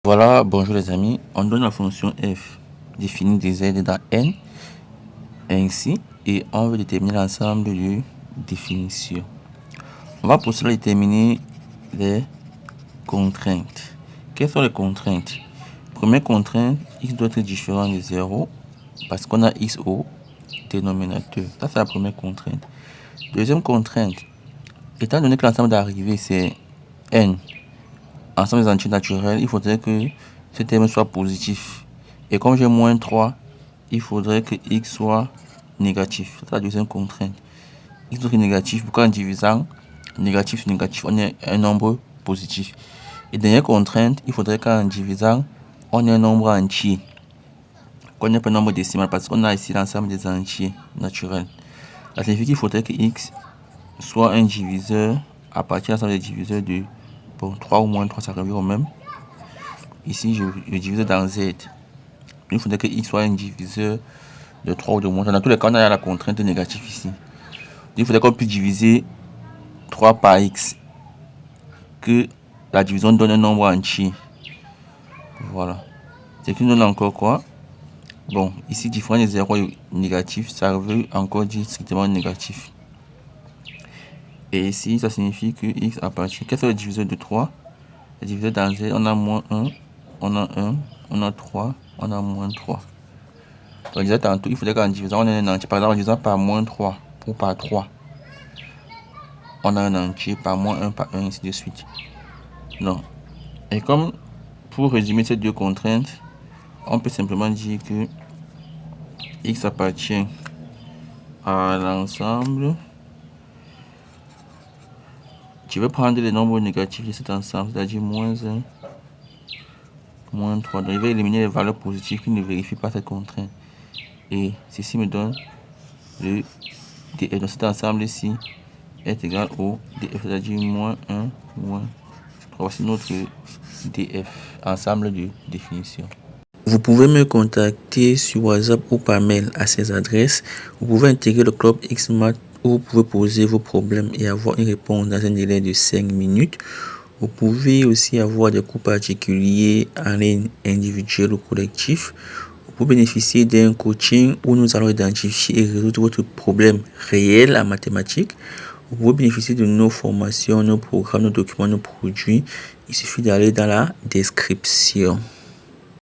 Voilà, bonjour les amis, on donne la fonction f définie des z dans n ainsi et on veut déterminer l'ensemble de définitions. On va pour cela déterminer les contraintes. Quelles sont les contraintes? Première contrainte, x doit être différent de 0 parce qu'on a x au dénominateur. Ça c'est la première contrainte. Deuxième contrainte, étant donné que l'ensemble d'arrivée c'est n, ensemble des entiers naturels, il faudrait que ce terme soit positif. Et comme j'ai moins 3, il faudrait que x soit négatif. C'est la deuxième contrainte. X doit être négatif. Pourquoi en divisant négatif sur négatif, on ait un nombre positif. Et dernière contrainte, il faudrait qu'en divisant, on ait un nombre entier. Qu'on n'ait pas un nombre décimal parce qu'on a ici l'ensemble des entiers naturels. Ça signifie qu'il faudrait que x soit un diviseur à partir de l'ensemble des diviseurs de 3 ou moins 3, ça revient au même. Ici, je divise dans z. Il faudrait que x soit un diviseur de 3 ou de moins 3. Dans tous les cas, on a la contrainte négative ici. Il faudrait qu'on puisse diviser 3 par x. Que la division donne un nombre entier. Voilà. C'est qui nous donne encore quoi? Bon, ici, différent de 0 et négatif, ça veut encore dire strictement négatif. Et ici, ça signifie que x appartient. Quels sont les diviseurs de 3? Les diviseurs dans z, on a moins 1, on a 1, on a 3, on a moins 3. On disait tantôt, il faudrait qu'en divisant, on ait un entier. Par exemple, en divisant par moins 3 ou par 3, on a un entier, par moins 1, par 1, ainsi de suite. Non. Et comme, pour résumer ces deux contraintes, on peut simplement dire que x appartient à l'ensemble. Tu veux prendre les nombres négatifs de cet ensemble, c'est-à-dire moins 1, moins 3. Donc, je vais éliminer les valeurs positives qui ne vérifient pas cette contrainte. Et ceci me donne le df. Donc, cet ensemble-ci est égal au df, c'est-à-dire moins 1, moins 3. Voici notre df, ensemble de définition. Vous pouvez me contacter sur WhatsApp ou par mail à ces adresses. Vous pouvez intégrer le club XMath où vous pouvez poser vos problèmes et avoir une réponse dans un délai de 5 minutes. Vous pouvez aussi avoir des cours particuliers en ligne, individuels ou collectifs. Vous pouvez bénéficier d'un coaching où nous allons identifier et résoudre votre problème réel en mathématiques. Vous pouvez bénéficier de nos formations, nos programmes, nos documents, nos produits. Il suffit d'aller dans la description.